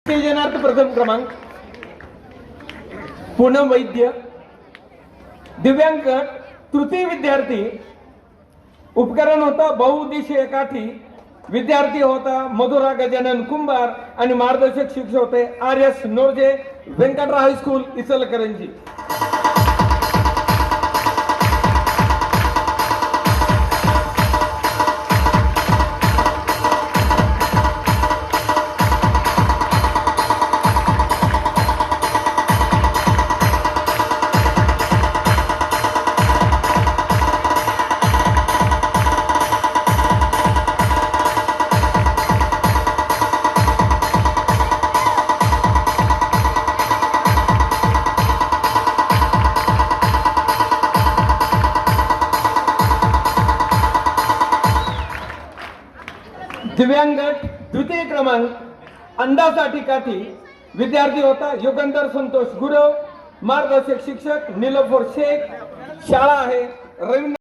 उत्तेजनार्थ प्रथम क्रमांक पूनम वैद्य, दिव्यांग तृतीय विद्यार्थी, उपकरण होता बहुउद्देशीय काठी, विद्यार्थी होता मधुरा गजानन कुंभार आणि मार्गदर्शक शिक्षक होते RS नोरजे, व्यंकटराव हायस्कूल इचलकरंजी। दिव्यांग द्वितीय क्रमांक, अंदासाठी काठी, विद्यार्थी होता युगंधर संतोष गुरव, मार्गदर्शक शिक्षक नीलफर शेख, शाळा आहे रवींद्र